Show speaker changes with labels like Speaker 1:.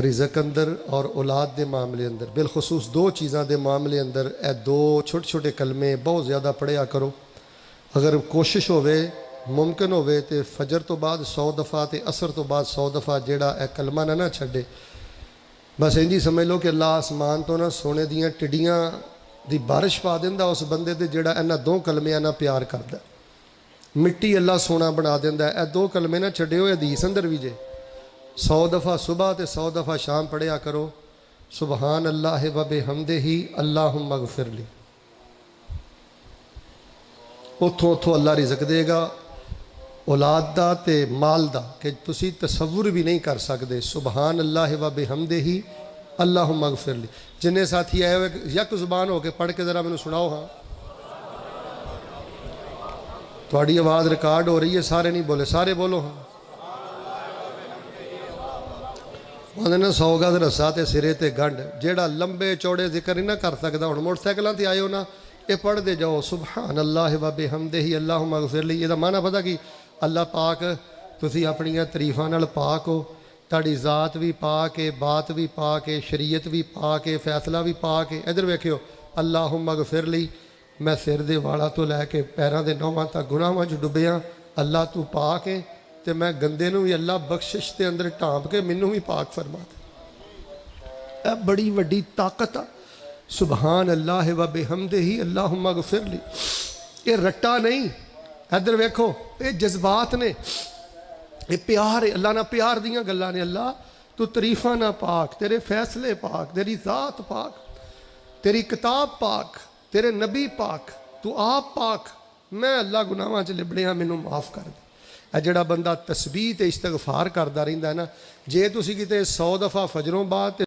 Speaker 1: رزق اندر اور اولاد دے معاملے اندر، بالخصوص دو چیزاں دے معاملے اندر اے دو چھوٹے چھوٹے کلمے بہت زیادہ پڑھیا کرو۔ اگر کوشش ہوئے ممکن ہوئے تو فجر تو بعد 100 دفعہ تے عصر تو بعد 100 دفعہ جیڑا اے کلمہ نہ چھڈے۔ بس انجی سمجھ لو کہ اللہ آسمان تو نہ سونے دیاں ٹڈیاں دی بارش پا دیندا اس بندے تے جیڑا انہاں دو کلمیاں نہ پیار کردا۔ مٹی اللہ سونا بنا دیندا اے دو کلمے نہ چھڈے ہوئے حدیث اندر بھی جے 100 دفعہ صبح تے 100 دفعہ شام پڑھیا کرو، سبحان اللہ و بحمدہ اللہم اغفر لی۔ اتھوں اللہ رزق دے گا اولاد دا تے مال دا کہ تسی تصور بھی نہیں کر سکتے۔ سبحان اللہ و بحمدہ اللہم اغفر لی۔ جنہیں ساتھی آئے ہوئے یک زبان ہو کے پڑھ کے ذرا میں سناؤ۔ ہاں تھوڑی آواز ریکارڈ ہو رہی ہے، سارے نہیں بولے، سارے بولو۔ ہاں انہوں نے 100 گز رسا تے سرے تے گنڈ، جیڑا لمبے چوڑے ذکر نہیں نہ کر سکتا ہوں موٹر سائیکلاں تے آئے ہو نا، یہ پڑھ دے جاؤ سبحان اللہ و بحمدہ اللہم اغفر لی۔ یہ معنی پتہ کہ اللہ پاک تسی اپنی تعریفاں نال پاک ہو، تہاڈی ذات بھی پاک ہے، بات بھی پاک ہے، شریعت بھی پاک ہے، فیصلہ بھی پاک ہے۔ ادھر ویکھیو اللہم اغفر لی، میں سر دے والا تو لے کے پیراں دے نوہاں تک گناہاں وچ ڈبیاں، اللہ تو پاک ہے تے میں گندے نو بھی اللہ بخشش دے اندر ٹھانپ کے مینوں بھی پاک فرما دے۔ اے بڑی وڈی طاقت آ سبحان اللہ و بحمدہ اللہم اغفر لی۔ یہ رٹا نہیں، ادھر ویکھو یہ جذبات نے، یہ پیار ہے، اللہ نہ پیار دیاں گلاں نے۔ اللہ تو تعریفاں نہ پاک، تیرے فیصلے پاک، تیری ذات پاک، تیری کتاب پاک، تیرے نبی پاک، تو آپ پاک، میں اللہ گناہاں چ لبڑیاں مینوں معاف کر دے۔ اے جڑا بندہ تسبیح تے استغفار کردا رہندا ہے نا، جے تسی کتے 100 دفعہ فجروں بعد